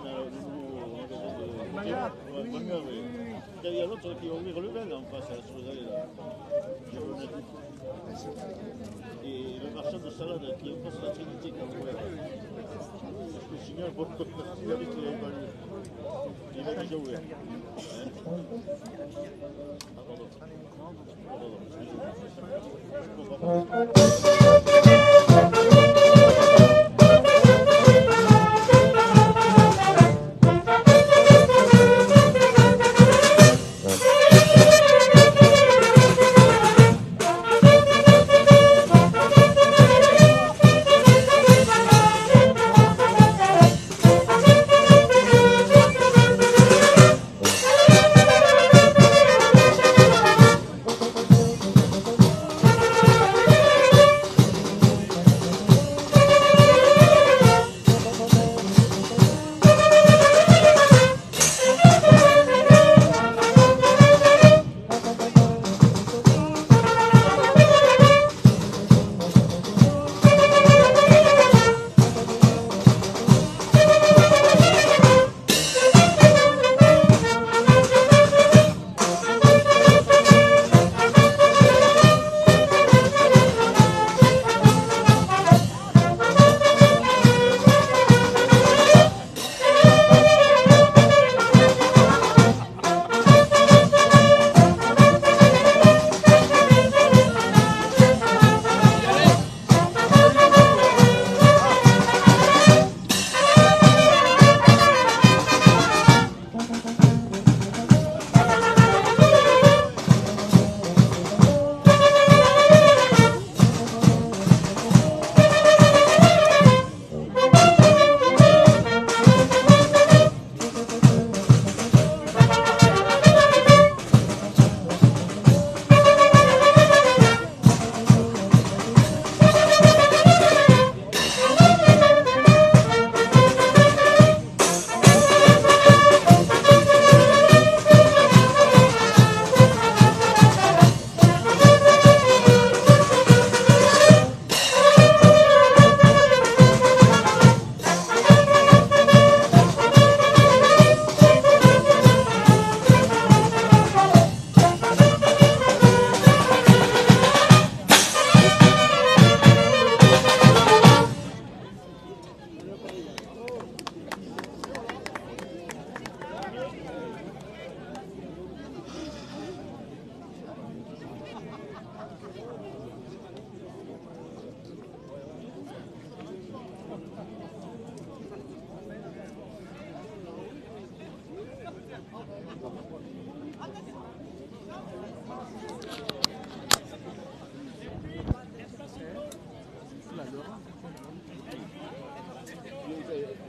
on a le nouveau magasin de manga, oui. Il y a l'autre qui va ouvrir le vin en face, sur les allées là. Et le marchand de salade qui est en face de la Trinité qui a ouvert. Je te signale pour que tu avais qu'il n'avait pas lu. Il va déjà ouvert.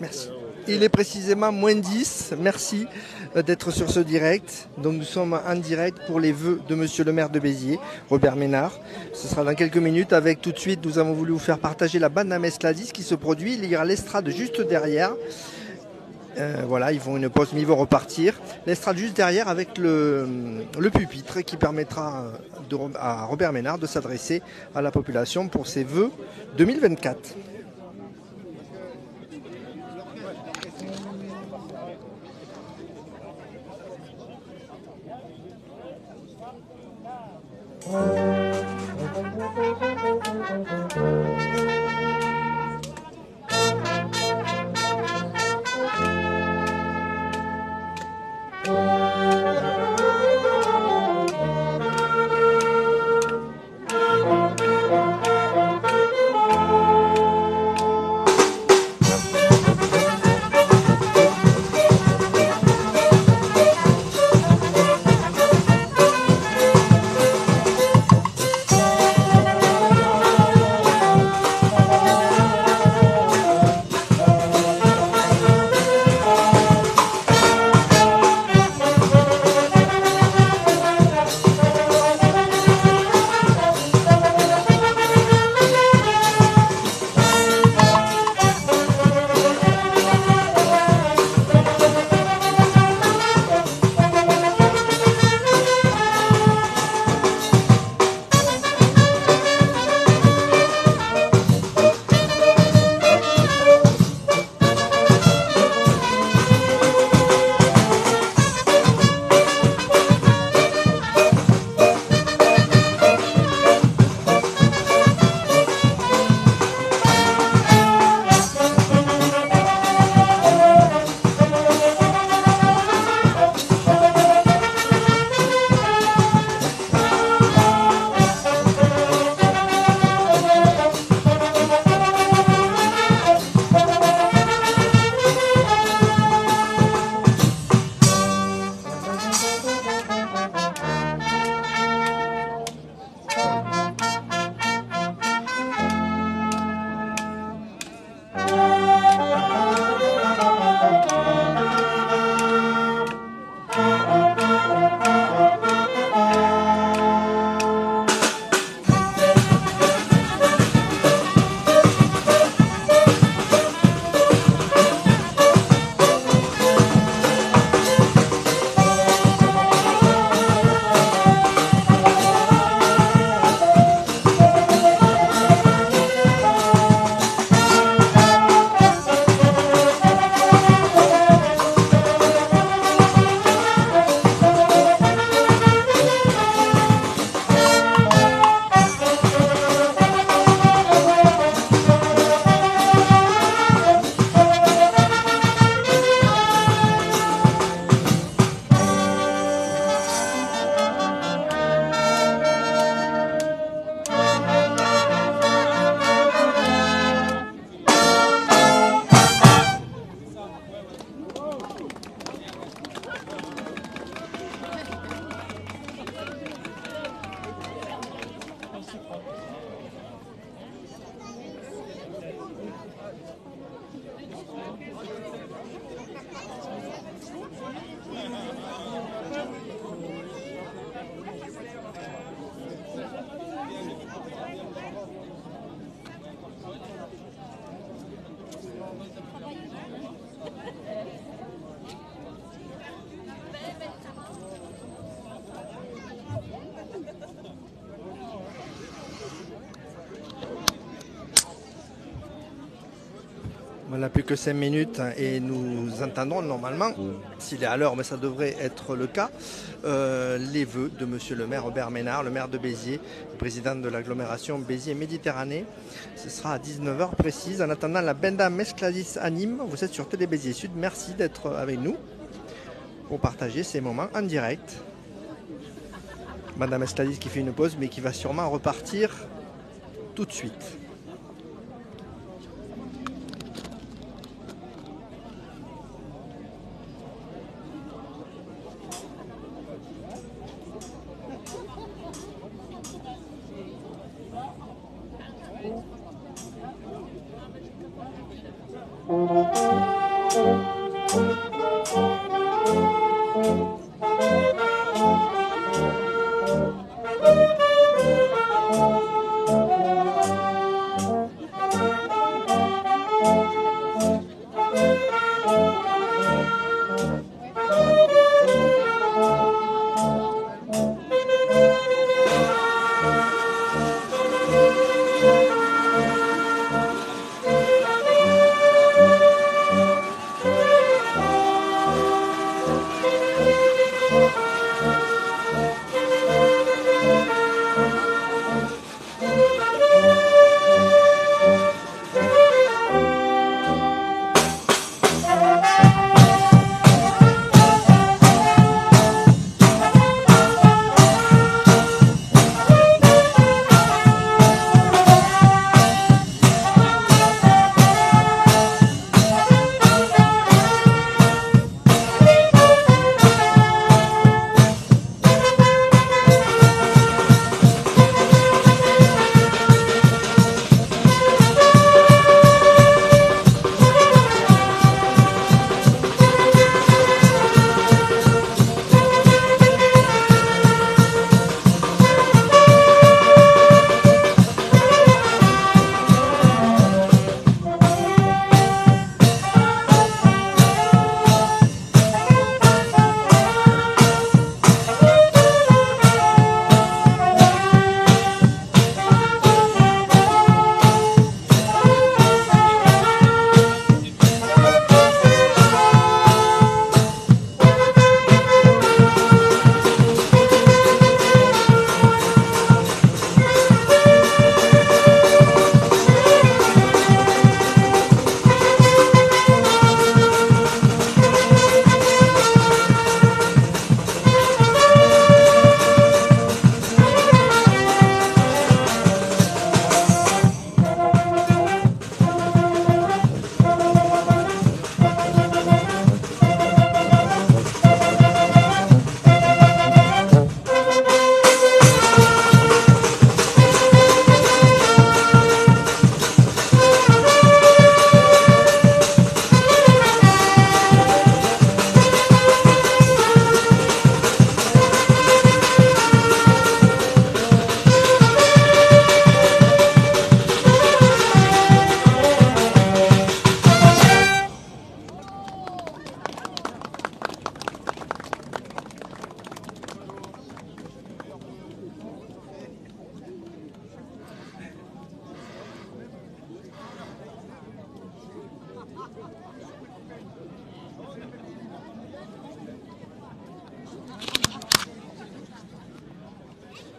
Merci. Il est précisément moins 10. Merci d'être sur ce direct. Donc nous sommes en direct pour les vœux de Monsieur le maire de Béziers, Robert Ménard. Ce sera dans quelques minutes. Avec tout de suite, nous avons voulu vous faire partager la bande à Mesladis qui se produit. Il y aura l'estrade juste derrière. Voilà, ils font une pause mais ils vont repartir. L'estrade juste derrière avec le pupitre qui permettra à Robert Ménard de s'adresser à la population pour ses vœux 2024. n'a plus que 5 minutes et nous entendrons normalement, s'il est à l'heure, mais ça devrait être le cas, les vœux de monsieur le maire Robert Ménard, le maire de Béziers, président de l'agglomération Béziers-Méditerranée. Ce sera à 19 h précise. En attendant, la Benda Mescladis anime. Vous êtes sur Télé Béziers Sud. Merci d'être avec nous pour partager ces moments en direct. Madame Escladis qui fait une pause, mais qui va sûrement repartir tout de suite.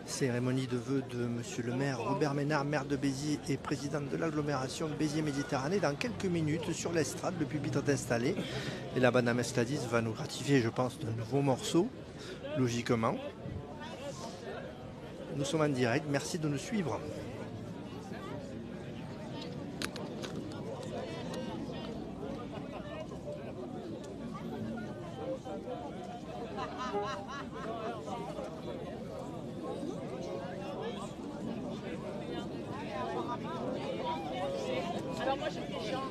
Cérémonie de vœux de monsieur le maire Robert Ménard, maire de Béziers et président de l'agglomération Béziers-Méditerranée. Dans quelques minutes, sur l'estrade, le pupitre est installé. Et la Banda Mescladis va nous gratifier, je pense, d'un nouveau morceau, logiquement. Nous sommes en direct, merci de nous suivre. Alors moi je fais chant.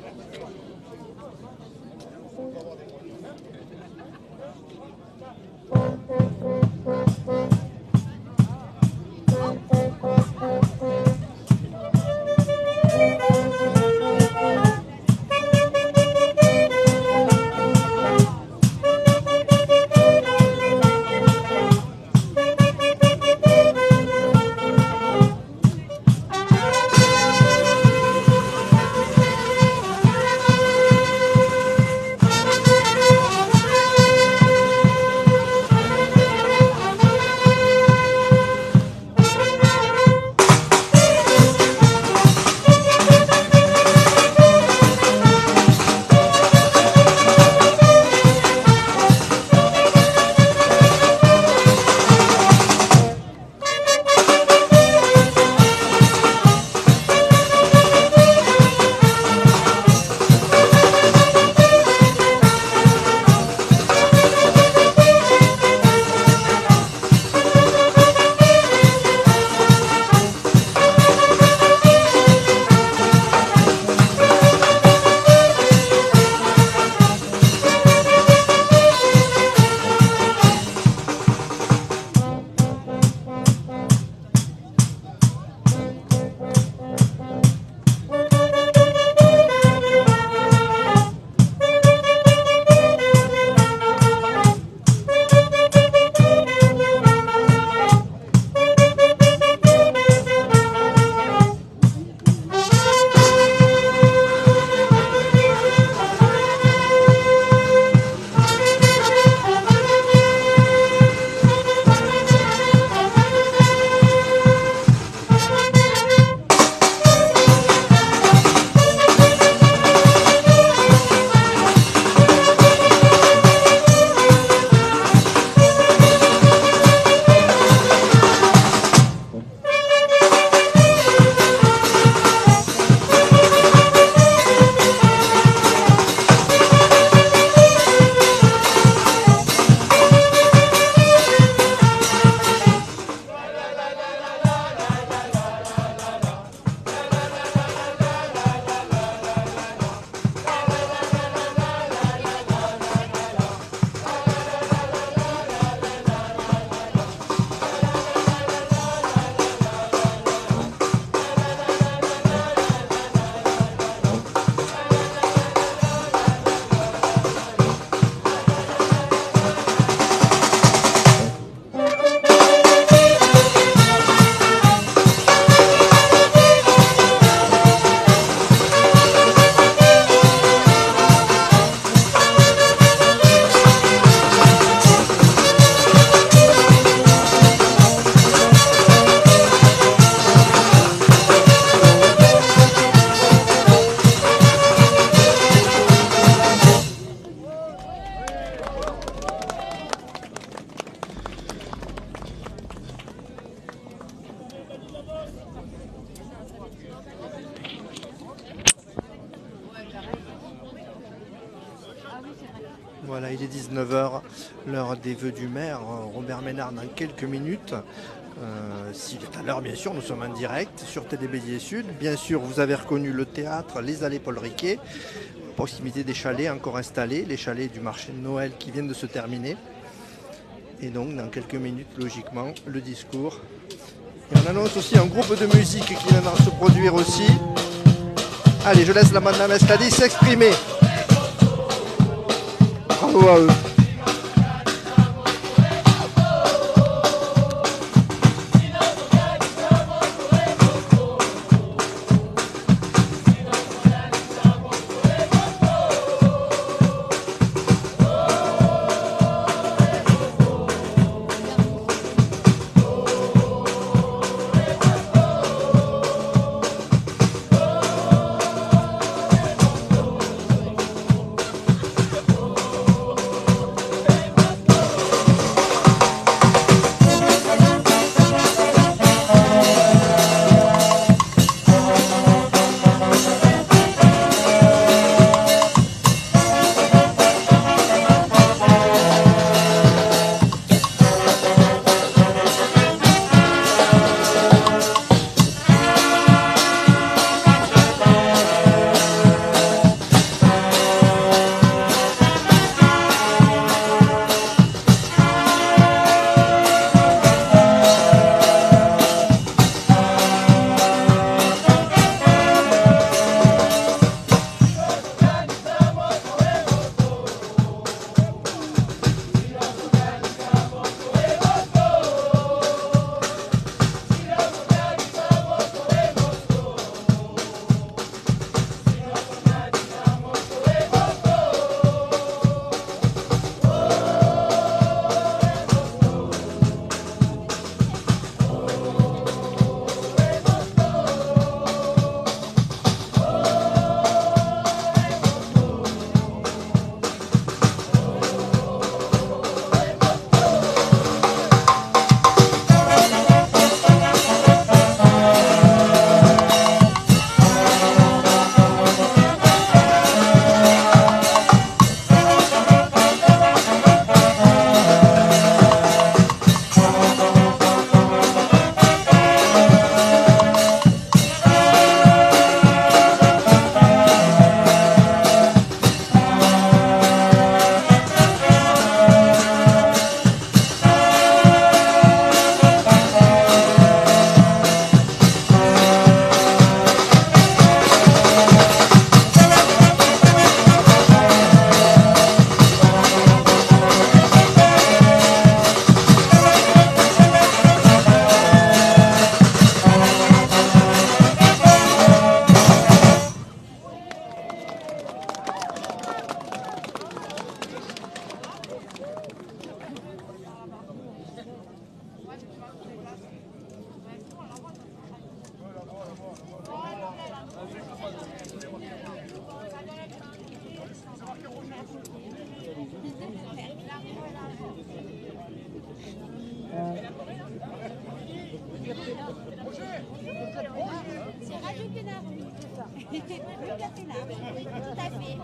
Voilà, il est 19h, l'heure des vœux du maire, Robert Ménard, dans quelques minutes. S'il est à l'heure, bien sûr, nous sommes en direct sur TD Béziers Sud. Bien sûr, vous avez reconnu le théâtre, les allées Paul Riquet, proximité des chalets encore installés, les chalets du marché de Noël qui viennent de se terminer. Et donc, dans quelques minutes, logiquement, le discours. Et on annonce aussi un groupe de musique qui vient de se produire aussi. Allez, je laisse la madame Estadi s'exprimer. Bravo à eux. C'est Radio Pénard, oui, c'est ça. Le Café Nard, tout à fait.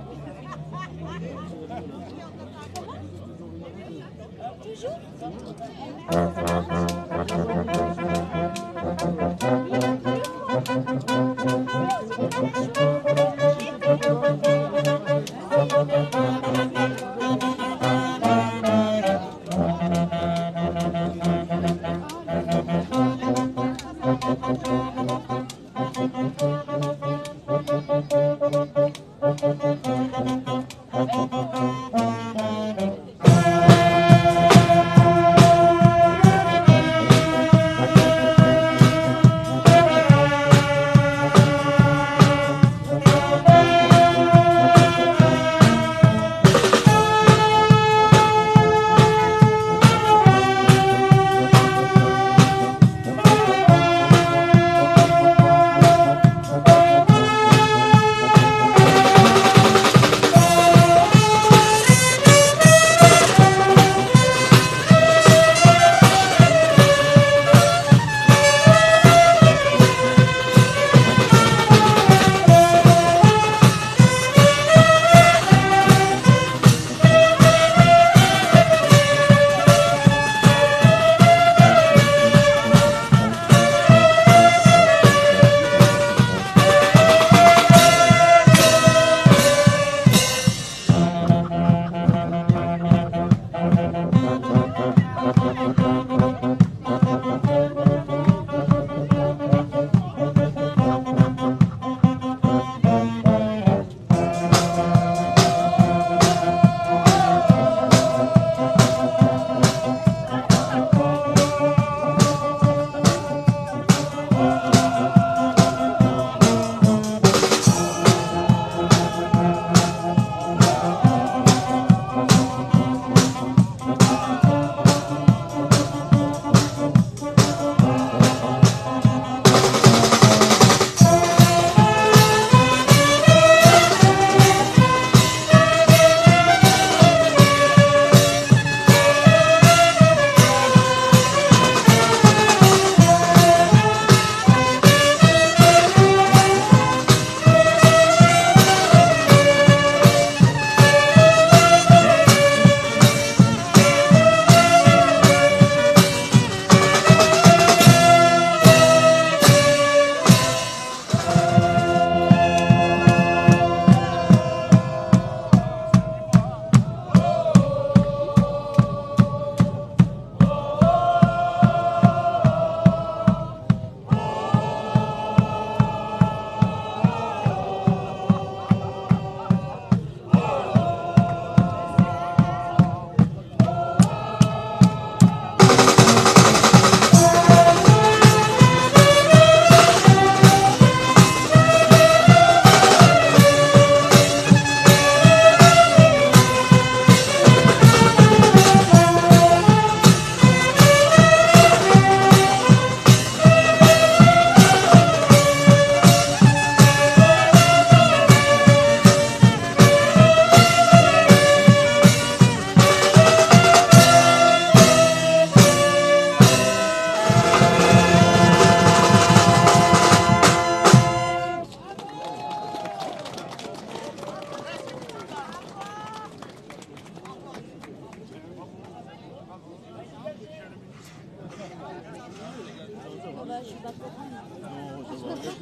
je suis pas trop grande. Non, ça va. Avec ça,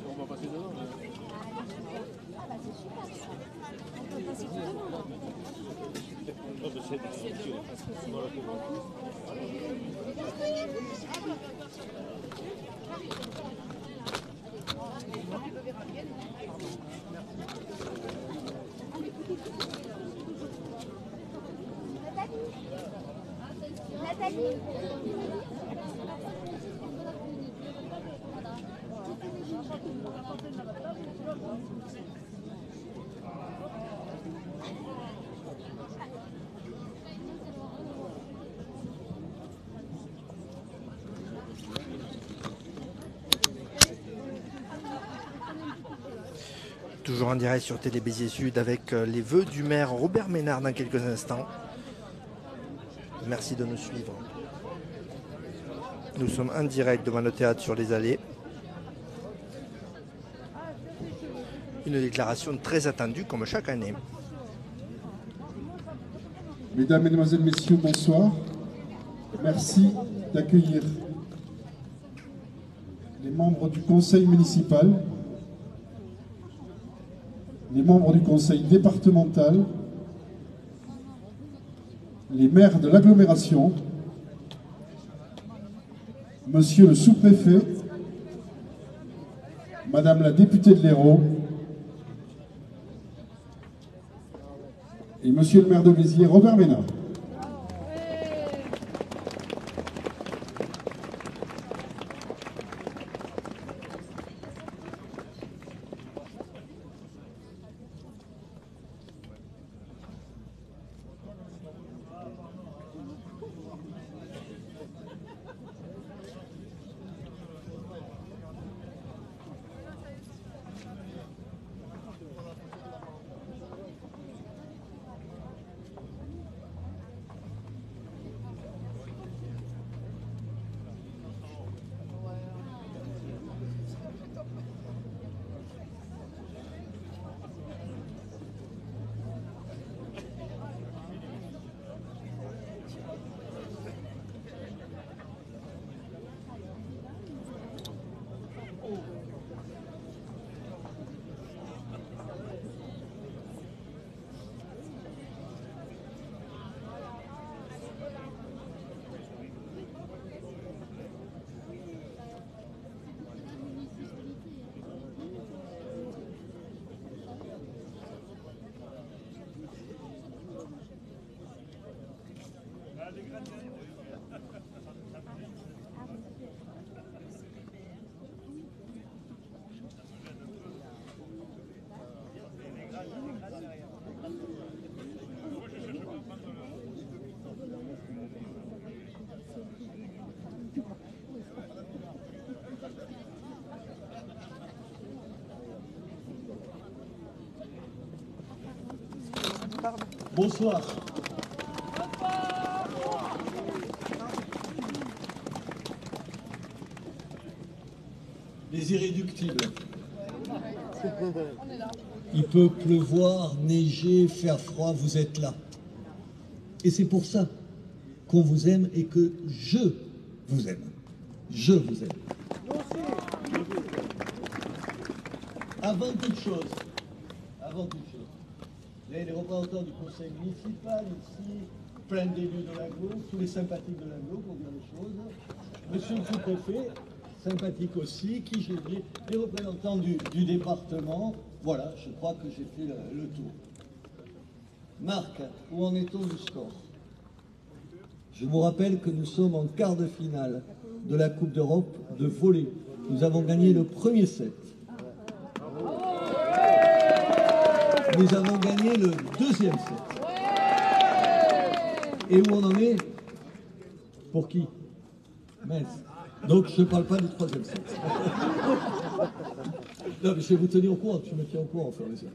on va passer devant. Ah bah c'est super ça. On peut passer tout le monde. Non, mais c'est difficile. Voilà, c'est bon. Nathalie. Toujours en direct sur Télé Béziers Sud avec les vœux du maire Robert Ménard dans quelques instants. Merci de nous suivre. Nous sommes en direct devant le théâtre sur les allées. Une déclaration très attendue comme chaque année. Mesdames, Mesdemoiselles, Messieurs, bonsoir. Merci d'accueillir les membres du conseil municipal, les membres du conseil départemental, les maires de l'agglomération, monsieur le sous-préfet, madame la députée de l'Hérault et monsieur le maire de Béziers, Robert Ménard. Bonsoir. Les irréductibles. Il peut pleuvoir, neiger, faire froid, vous êtes là. Et c'est pour ça qu'on vous aime et que je vous aime. Je vous aime. Avant toute chose, les représentants du conseil municipal ici, plein d'élus de l'agglo, tous les sympathiques de l'agglo pour dire les choses, monsieur le sous-préfet, sympathique aussi, qui j'ai dit, les représentants du département, voilà, je crois que j'ai fait le tour. Marc, où en est-on du score? Je vous rappelle que nous sommes en quart de finale de la Coupe d'Europe de volley. Nous avons gagné le premier set. Nous avons gagné le deuxième set. Et où on en est? Pour qui? Metz. Donc je ne parle pas du troisième set. Non, mais je vais vous tenir au courant, je me tiens au courant.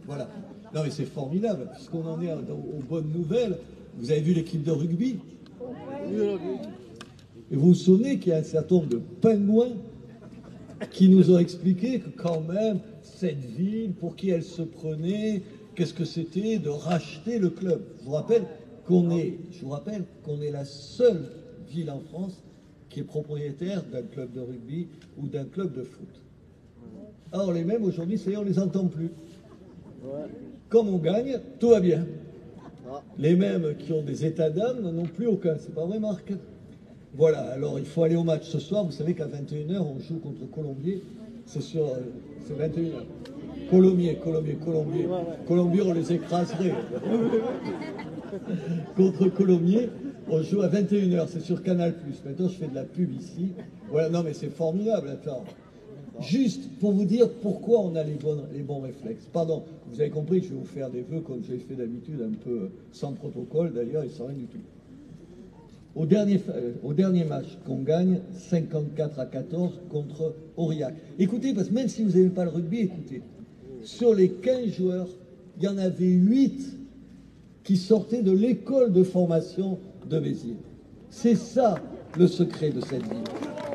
Voilà. Non, mais c'est formidable, puisqu'on en est aux bonnes nouvelles. Vous avez vu l'équipe de rugby? Et vous vous souvenez qu'il y a un certain nombre de pingouins qui nous ont expliqué que quand même, cette ville, pour qui elle se prenait, qu'est-ce que c'était de racheter le club. Je vous rappelle qu'on est la seule ville en France qui est propriétaire d'un club de rugby ou d'un club de foot. Or, les mêmes, aujourd'hui, ça y est, on ne les entend plus. Comme on gagne, tout va bien. Les mêmes qui ont des états d'âme n'en ont plus aucun. C'est pas vrai, Marc? Voilà, alors il faut aller au match ce soir. Vous savez qu'à 21h, on joue contre Colombier. C'est 21h. Colombier. Colombier, on les écraserait. Contre Colombier, on joue à 21h. C'est sur Canal+. Maintenant, je fais de la pub ici. Voilà, non, mais c'est formidable. Attends. Juste pour vous dire pourquoi on a les bons réflexes. Pardon, vous avez compris que je vais vous faire des vœux comme j'ai fait d'habitude, un peu sans protocole d'ailleurs, et sans rien du tout. Au dernier match qu'on gagne, 54-14 contre Aurillac. Écoutez, parce que même si vous n'aimez pas le rugby, écoutez, sur les 15 joueurs, il y en avait 8 qui sortaient de l'école de formation de Béziers. C'est ça le secret de cette ville.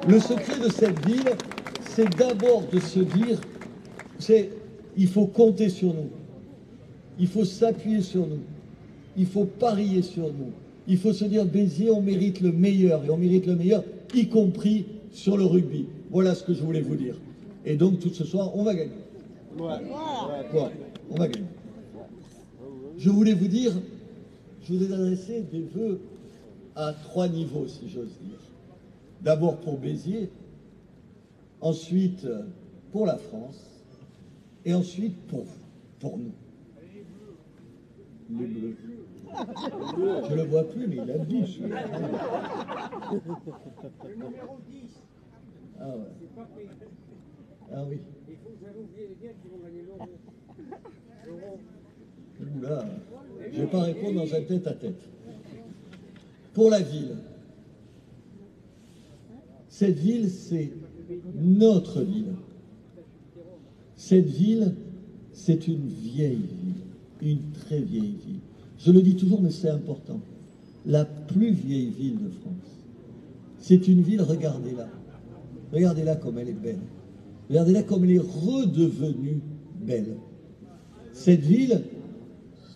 Le secret de cette ville, c'est d'abord de se dire, il faut compter sur nous, il faut s'appuyer sur nous, il faut parier sur nous, il faut se dire, Béziers, on mérite le meilleur, et on mérite le meilleur, y compris sur le rugby. Voilà ce que je voulais vous dire. Et donc, tout ce soir, on va gagner. Ouais, on va gagner. Je voulais vous dire, je voudrais adresser des vœux à 3 niveaux, si j'ose dire. D'abord pour Béziers, ensuite pour la France, et ensuite pour vous, pour nous. Les Bleus. Je le vois plus, mais il a dit celui-là. Le numéro 10. Ah ouais. Ah oui. Il faut que vous oubliez bien qu'ils vont gagner l'euro. Oula, je ne vais pas répondre dans un tête-à-tête. Pour la ville, cette ville, c'est notre ville. Cette ville, c'est une vieille ville, une très vieille ville. Je le dis toujours, mais c'est important. La plus vieille ville de France. C'est une ville, regardez-la. Regardez-la comme elle est belle. Regardez-la comme elle est redevenue belle. Cette ville,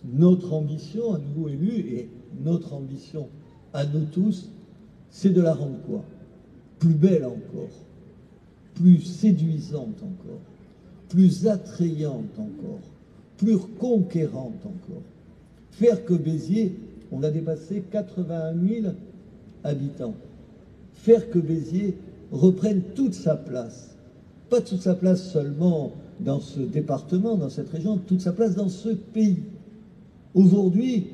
notre ambition à nous élus et notre ambition à nous tous, c'est de la rendre quoi? Plus belle encore, plus séduisante encore, plus attrayante encore, plus conquérante encore. Faire que Béziers, on a dépassé 81 000 habitants. Faire que Béziers reprenne toute sa place. Pas toute sa place seulement dans ce département, dans cette région, toute sa place dans ce pays. Aujourd'hui,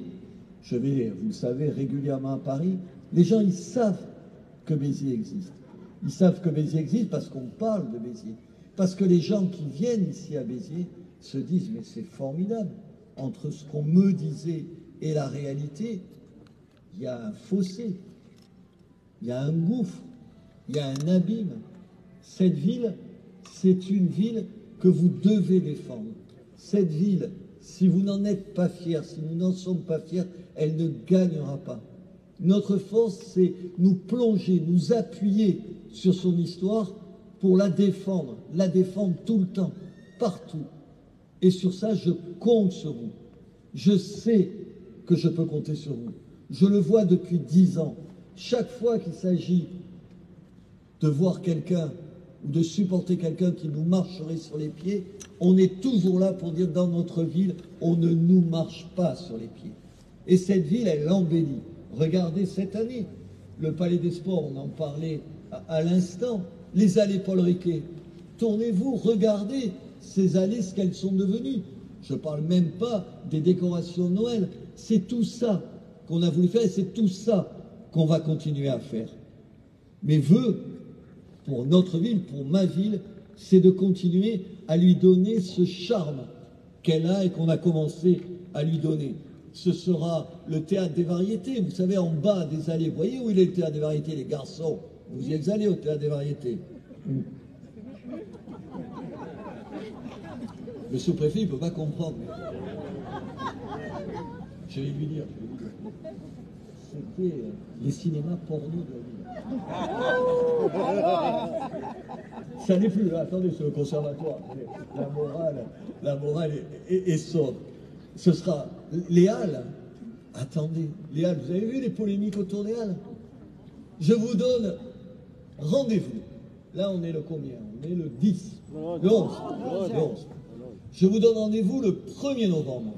je vais, vous le savez, régulièrement à Paris, les gens, ils savent que Béziers existe. Ils savent que Béziers existe parce qu'on parle de Béziers. Parce que les gens qui viennent ici à Béziers se disent, mais c'est formidable. Entre ce qu'on me disait et la réalité, il y a un fossé, il y a un gouffre, il y a un abîme. Cette ville, c'est une ville que vous devez défendre. Cette ville, si vous n'en êtes pas fiers, si nous n'en sommes pas fiers, elle ne gagnera pas. Notre force, c'est nous plonger, nous appuyer sur son histoire pour la défendre tout le temps, partout. Et sur ça, je compte sur vous. Je sais que je peux compter sur vous. Je le vois depuis 10 ans. Chaque fois qu'il s'agit de voir quelqu'un ou de supporter quelqu'un qui nous marcherait sur les pieds, on est toujours là pour dire dans notre ville, on ne nous marche pas sur les pieds. Et cette ville, elle embellit. Regardez cette année, le Palais des Sports, on en parlait à l'instant, les allées Paul Riquet. Tournez-vous, regardez ces allées, ce qu'elles sont devenues. Je ne parle même pas des décorations de Noël. C'est tout ça qu'on a voulu faire et c'est tout ça qu'on va continuer à faire. Mes vœux pour notre ville, pour ma ville, c'est de continuer à lui donner ce charme qu'elle a et qu'on a commencé à lui donner. Ce sera le théâtre des variétés. Vous savez, en bas des allées, vous voyez où il est le théâtre des variétés, les garçons? Vous y êtes allés au théâtre des variétés. Le sous-préfet, il ne peut pas comprendre. Je vais lui dire. C'était les cinémas porno de la ville. Ça n'est plus là. Attendez, c'est le conservatoire. La morale est sobre. Ce sera les Halles. Attendez, les Halles. Vous avez vu les polémiques autour des Halles? Je vous donne rendez-vous. Là, on est le combien? On est le 10, le 11. Le 11. Je vous donne rendez-vous le 1er novembre,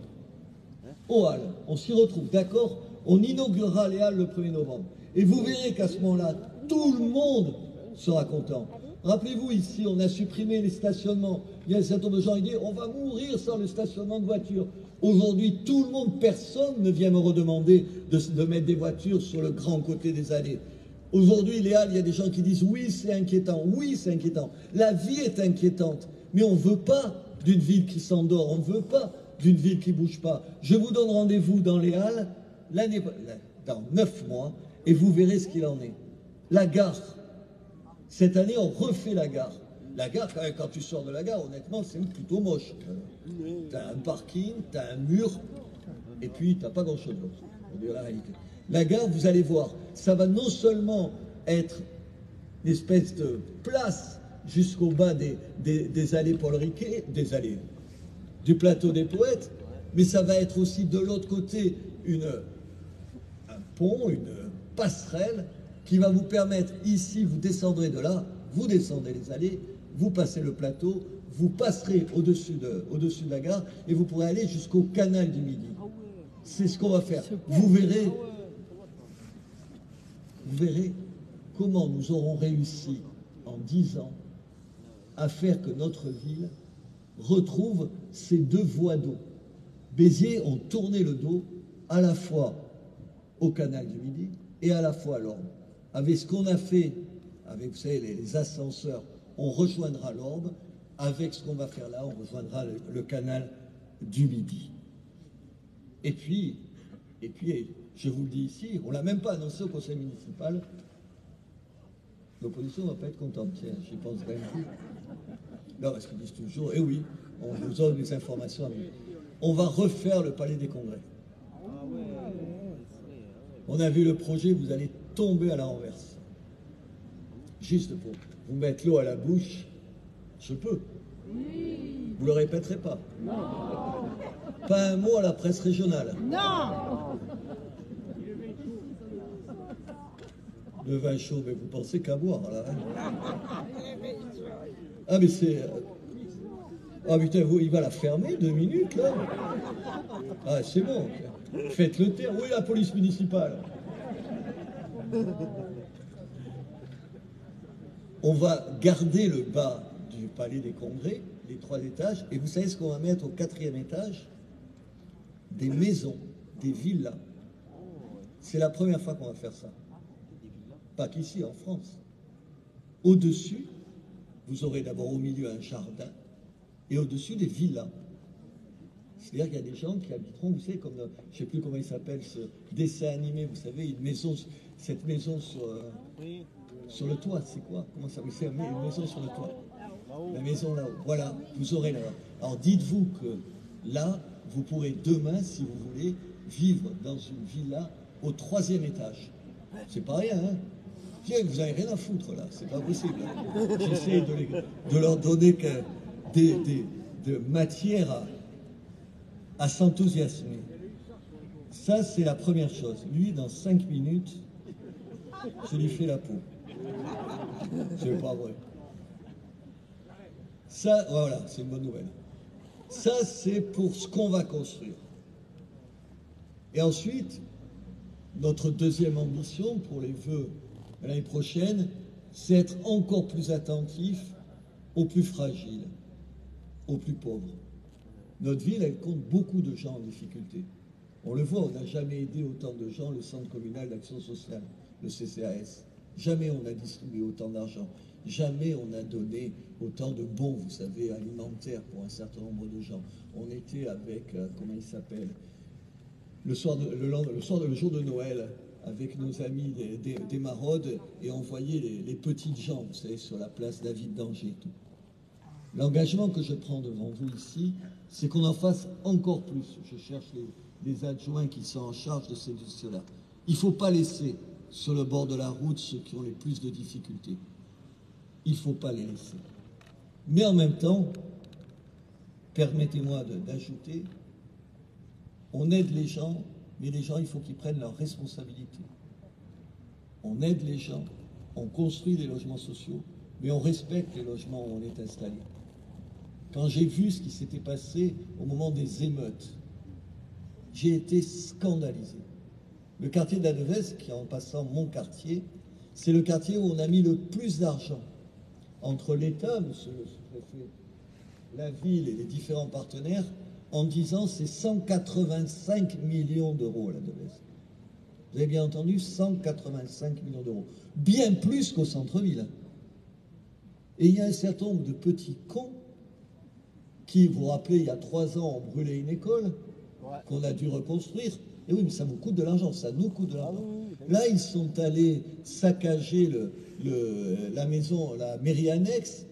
aux Halles. On s'y retrouve, d'accord? On inaugurera les Halles le 1er novembre. Et vous verrez qu'à ce moment-là, tout le monde sera content. Rappelez-vous, ici, on a supprimé les stationnements. Il y a un certain nombre de gens qui disent on va mourir sans le stationnement de voitures. Aujourd'hui, tout le monde, personne ne vient me redemander de mettre des voitures sur le grand côté des allées. Aujourd'hui, les Halles, il y a des gens qui disent oui, c'est inquiétant, oui, c'est inquiétant. La vie est inquiétante, mais on ne veut pas d'une ville qui s'endort, on ne veut pas d'une ville qui ne bouge pas. Je vous donne rendez-vous dans les Halles dans 9 mois et vous verrez ce qu'il en est. La gare. Cette année, on refait la gare. La gare, quand tu sors de la gare, honnêtement, c'est plutôt moche. Tu as un parking, tu as un mur, et puis tu n'as pas grand-chose d'autre. On dit la réalité. La gare, vous allez voir, ça va non seulement être une espèce de place jusqu'au bas des allées Paul Riquet, des allées du plateau des Poètes, mais ça va être aussi de l'autre côté un pont, une passerelle qui va vous permettre, ici, vous descendrez de là, vous descendez les allées, vous passez le plateau, vous passerez au-dessus de la gare et vous pourrez aller jusqu'au canal du Midi. C'est ce qu'on va faire. Vous verrez comment nous aurons réussi en 10 ans à faire que notre ville retrouve ces 2 voies d'eau. Béziers ont tourné le dos à la fois au canal du Midi et à la fois à l'Orbe. Avec ce qu'on a fait, avec vous savez, les ascenseurs, on rejoindra l'Orbe. Avec ce qu'on va faire là, on rejoindra le canal du Midi. Et puis, je vous le dis ici, on ne l'a même pas annoncé au conseil municipal. L'opposition ne va pas être contente, tiens, j'y pense d'un coup. Non, parce qu'ils disent toujours, eh oui, on vous donne des informations. On va refaire le palais des congrès. On a vu le projet, vous allez tomber à la renverse. Juste pour vous mettre l'eau à la bouche, je peux. Vous ne le répéterez pas. Pas un mot à la presse régionale. Non. Le vin chaud, mais vous pensez qu'à boire, là. Hein. Ah, mais c'est... Ah, putain, il va la fermer 2 minutes, là. Ah, c'est bon. Faites le taire. Où est la police municipale? On va garder le bas du palais des congrès, les 3 étages, et vous savez ce qu'on va mettre au 4e étage? Des maisons, des villas. C'est la première fois qu'on va faire ça. Pas qu'ici, en France. Au-dessus, vous aurez d'abord au milieu un jardin, et au-dessus des villas. C'est-à-dire qu'il y a des gens qui habiteront, vous savez, comme, je ne sais plus comment il s'appelle, ce dessin animé, vous savez, une maison, cette maison sur le toit, c'est quoi? Comment ça s'appelle? C'est une maison sur le toit. La maison là-haut. Voilà, vous aurez là-bas. Alors dites-vous que là, vous pourrez demain, si vous voulez, vivre dans une villa au 3e étage. C'est pas rien, hein? Tiens, vous n'avez rien à foutre là, c'est pas possible. J'essaie de leur donner de matière à s'enthousiasmer. Ça, c'est la première chose. Lui, dans 5 minutes, je lui fais la peau. C'est pas vrai. Ça, voilà, c'est une bonne nouvelle. Ça, c'est pour ce qu'on va construire. Et ensuite, notre deuxième ambition pour les vœux de l'année prochaine, c'est être encore plus attentif aux plus fragiles, aux plus pauvres. Notre ville, elle compte beaucoup de gens en difficulté. On le voit, on n'a jamais aidé autant de gens, le Centre communal d'action sociale, le CCAS. Jamais on a distribué autant d'argent. Jamais on a donné autant de bons, vous savez, alimentaires pour un certain nombre de gens. On était avec, comment il s'appelle, le jour de Noël, avec nos amis des maraudes, et on voyait les petites gens, vous savez, sur la place David d'Angers. L'engagement que je prends devant vous ici, c'est qu'on en fasse encore plus. Je cherche les adjoints qui sont en charge de cela. Il ne faut pas laisser sur le bord de la route ceux qui ont les plus de difficultés. Il ne faut pas les laisser. Mais en même temps, permettez-moi d'ajouter, on aide les gens, mais les gens, il faut qu'ils prennent leurs responsabilités. On aide les gens, on construit des logements sociaux, mais on respecte les logements où on est installé. Quand j'ai vu ce qui s'était passé au moment des émeutes, j'ai été scandalisé. Le quartier de la Devèze, qui est en passant mon quartier, c'est le quartier où on a mis le plus d'argent entre l'État, monsieur le sous-préfet, la ville et les différents partenaires, en disant c'est 185 millions d'euros à la Devèze. Vous avez bien entendu, 185 millions d'euros. Bien plus qu'au centre-ville. Et il y a un certain nombre de petits cons qui, vous vous rappelez, il y a 3 ans, ont brûlé une école qu'on a dû reconstruire. Et oui, mais ça vous coûte de l'argent, ça nous coûte de l'argent. Là, ils sont allés saccager la maison, la mairie annexe.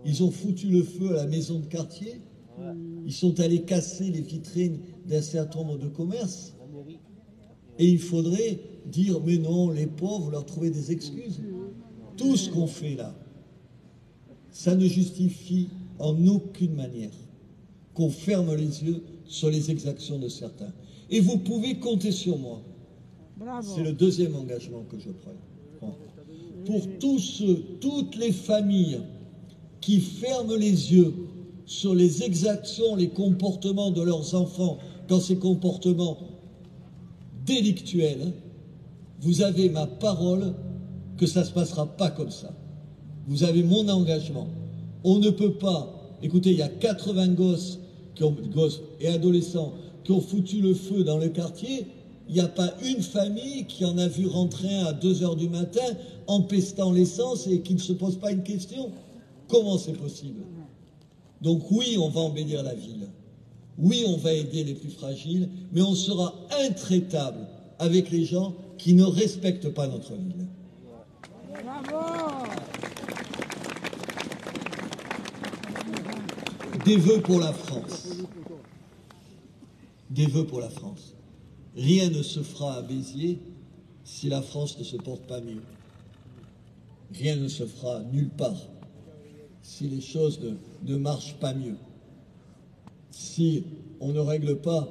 Ils ont foutu le feu à la maison de quartier. Ils sont allés casser les vitrines d'un certain nombre de commerces. Et il faudrait dire, mais non, les pauvres, leur trouver des excuses. Tout ce qu'on fait là, ça ne justifie en aucune manière qu'on ferme les yeux sur les exactions de certains. Et vous pouvez compter sur moi. C'est le deuxième engagement que je prends. Pour toutes les familles qui ferment les yeux sur les exactions, les comportements de leurs enfants, quand ces comportements délictuels, vous avez ma parole que ça ne se passera pas comme ça. Vous avez mon engagement. On ne peut pas... Écoutez, il y a 80 gosses et adolescents qui ont foutu le feu dans le quartier. Il n'y a pas une famille qui en a vu rentrer un à 2 h du matin en pestant l'essence et qui ne se pose pas une question. Comment c'est possible? Donc oui, on va embellir la ville. Oui, on va aider les plus fragiles, mais on sera intraitable avec les gens qui ne respectent pas notre ville. Bravo! Des vœux pour la France. Des vœux pour la France. Rien ne se fera à Béziers si la France ne se porte pas mieux. Rien ne se fera nulle part si les choses ne marchent pas mieux. Si on ne règle pas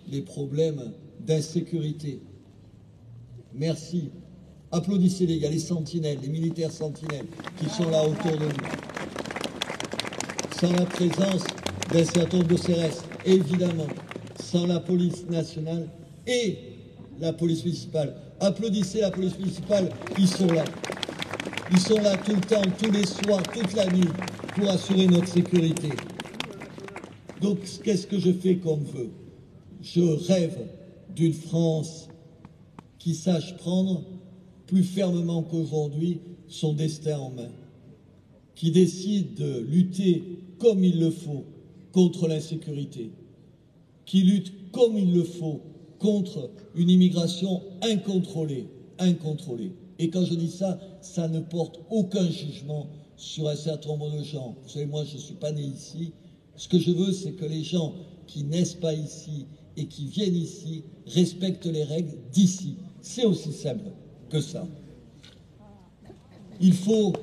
les problèmes d'insécurité. Merci. Applaudissez-les, il y a les sentinelles, les militaires sentinelles qui sont là autour de nous. Sans la présence d'un certain nombre de CRS, évidemment, sans la police nationale et la police municipale. Applaudissez la police municipale, ils sont là. Ils sont là tout le temps, tous les soirs, toute la nuit, pour assurer notre sécurité. Donc, qu'est-ce que je fais comme vœu? Je rêve d'une France qui sache prendre plus fermement qu'aujourd'hui son destin en main, qui décide de lutter comme il le faut contre l'insécurité, qui lutte comme il le faut contre une immigration incontrôlée. Et quand je dis ça, ça ne porte aucun jugement sur un certain nombre de gens. Vous savez, moi, je ne suis pas né ici. Ce que je veux, c'est que les gens qui naissent pas ici et qui viennent ici respectent les règles d'ici. C'est aussi simple que ça. Il faut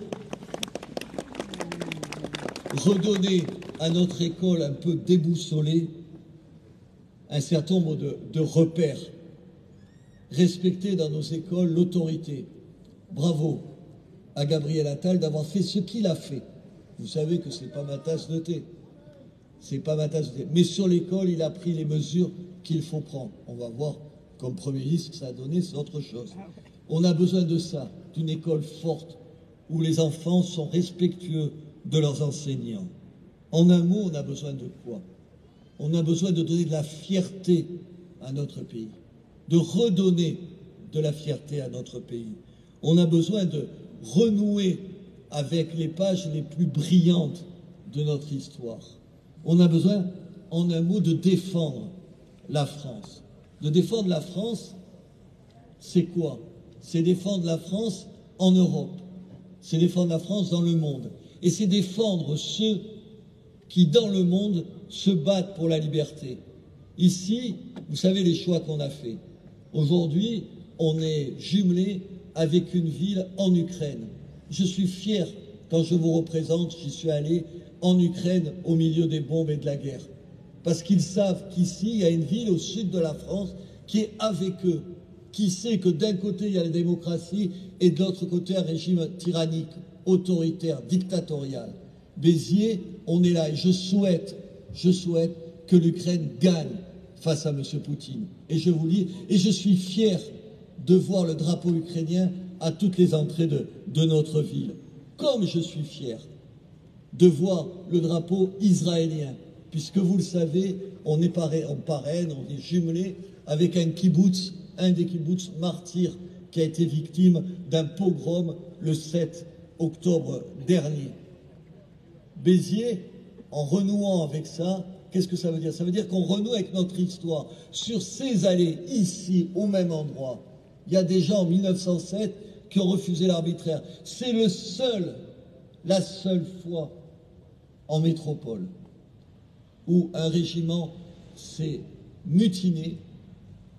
redonner à notre école un peu déboussolée un certain nombre de repères. Respecter dans nos écoles l'autorité. Bravo à Gabriel Attal d'avoir fait ce qu'il a fait. Vous savez que ce n'est pas ma tasse de thé. C'est pas ma tasse de thé. Mais sur l'école, il a pris les mesures qu'il faut prendre. On va voir comme Premier ministre ce que ça a donné, c'est autre chose. On a besoin de ça, d'une école forte, où les enfants sont respectueux de leurs enseignants. En un mot, on a besoin de quoi? On a besoin de donner de la fierté à notre pays, de redonner de la fierté à notre pays. On a besoin de renouer avec les pages les plus brillantes de notre histoire. On a besoin, en un mot, de défendre la France. De défendre la France, c'est quoi? C'est défendre la France en Europe. C'est défendre la France dans le monde. Et c'est défendre ceux qui, dans le monde, se battent pour la liberté. Ici, vous savez les choix qu'on a faits. Aujourd'hui, on est jumelé avec une ville en Ukraine. Je suis fier, quand je vous représente, j'y suis allé en Ukraine au milieu des bombes et de la guerre. Parce qu'ils savent qu'ici, il y a une ville au sud de la France qui est avec eux. qui sait que d'un côté, il y a la démocratie et de l'autre côté, un régime tyrannique, autoritaire, dictatorial. Béziers, on est là et je souhaite que l'Ukraine gagne face à M. Poutine. Et je vous dis, et je suis fier de voir le drapeau ukrainien à toutes les entrées de notre ville. Comme je suis fier de voir le drapeau israélien, puisque vous le savez, on parraine, on est jumelé avec un kibbutz, un des kibbutz martyrs qui a été victime d'un pogrom le 7 octobre dernier. Béziers, en renouant avec ça, qu'est-ce que ça veut dire? Ça veut dire qu'on renoue avec notre histoire. Sur ces allées, ici, au même endroit, il y a des gens en 1907 qui ont refusé l'arbitraire. C'est la seule fois en métropole où un régiment s'est mutiné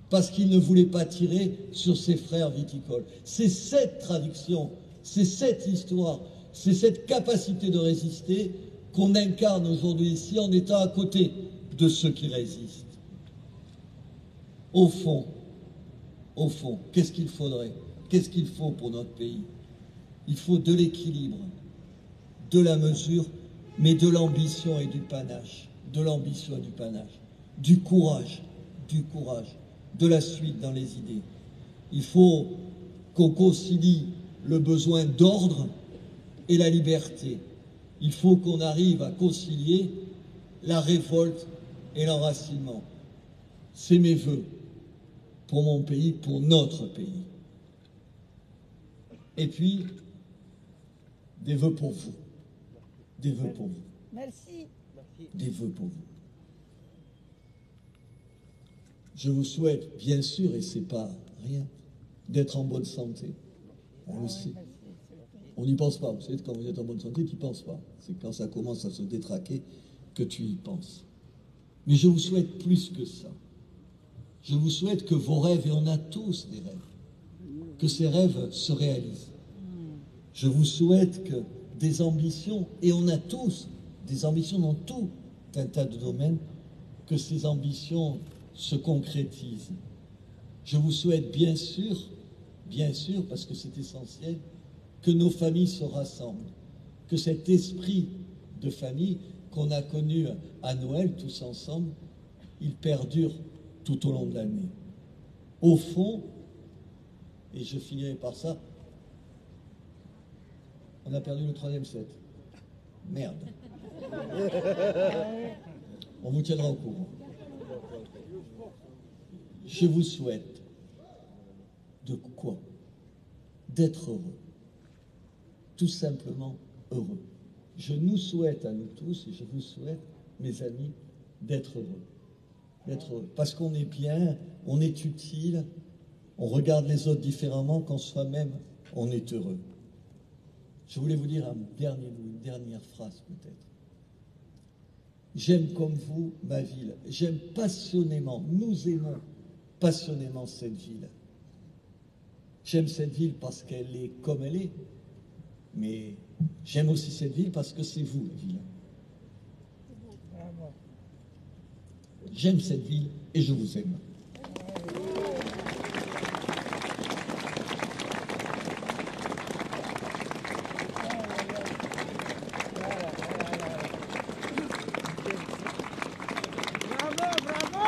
parce qu'il ne voulait pas tirer sur ses frères viticoles. C'est cette traduction, c'est cette histoire, c'est cette capacité de résister qu'on incarne aujourd'hui ici en étant à côté de ceux qui résistent. Au fond, qu'est-ce qu'il faudrait? Qu'est-ce qu'il faut pour notre pays? Il faut de l'équilibre, de la mesure, mais de l'ambition et du panache. De l'ambition et du panache. Du courage, de la suite dans les idées. Il faut qu'on concilie le besoin d'ordre et la liberté. Il faut qu'on arrive à concilier la révolte et l'enracinement. C'est mes vœux pour mon pays, pour notre pays. Et puis, des vœux pour vous. Des vœux pour vous. Merci. Des vœux pour vous. Je vous souhaite, bien sûr, et c'est pas rien, d'être en bonne santé. On le sait. On n'y pense pas. Vous savez, quand vous êtes en bonne santé, tu n'y penses pas. C'est quand ça commence à se détraquer que tu y penses. Mais je vous souhaite plus que ça. Je vous souhaite que vos rêves, et on a tous des rêves, que ces rêves se réalisent. Je vous souhaite que des ambitions, et on a tous des ambitions dans tout un tas de domaines, que ces ambitions se concrétisent. Je vous souhaite bien sûr, parce que c'est essentiel, que nos familles se rassemblent, que cet esprit de famille qu'on a connu à Noël tous ensemble, il perdure tout au long de l'année. Au fond, et je finirai par ça, on a perdu le 3e set. Merde. On vous tiendra au courant. Je vous souhaite de quoi? D'être heureux. Tout simplement heureux. Je nous souhaite à nous tous, et je vous souhaite, mes amis, d'être heureux. D'être heureux. Parce qu'on est bien, on est utile, on regarde les autres différemment, quand soi-même, on est heureux. Je voulais vous dire une dernière phrase peut-être. J'aime comme vous ma ville. J'aime passionnément, nous aimons passionnément cette ville. J'aime cette ville parce qu'elle est comme elle est, mais j'aime aussi cette ville parce que c'est vous, la ville. J'aime cette ville et je vous aime.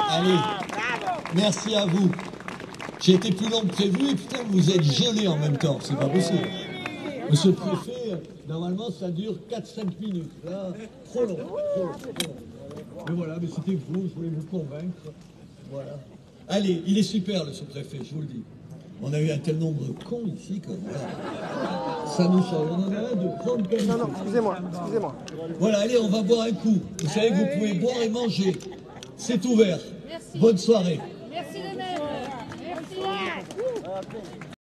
Allez, merci à vous. J'ai été plus long que prévu et putain, vous êtes gelé en même temps, c'est pas possible. Monsieur le préfet, normalement ça dure 4-5 minutes. Là, trop long. Mais voilà, mais c'était vous, je voulais vous convaincre. Voilà. Allez, il est super le sous-préfet, je vous le dis. On a eu un tel nombre de cons ici que voilà. Ça nous change. On en a un de grande qualité. Non, excusez-moi. Voilà, allez, on va boire un coup. Vous savez que vous pouvez boire et manger. C'est ouvert. Merci. Bonne soirée.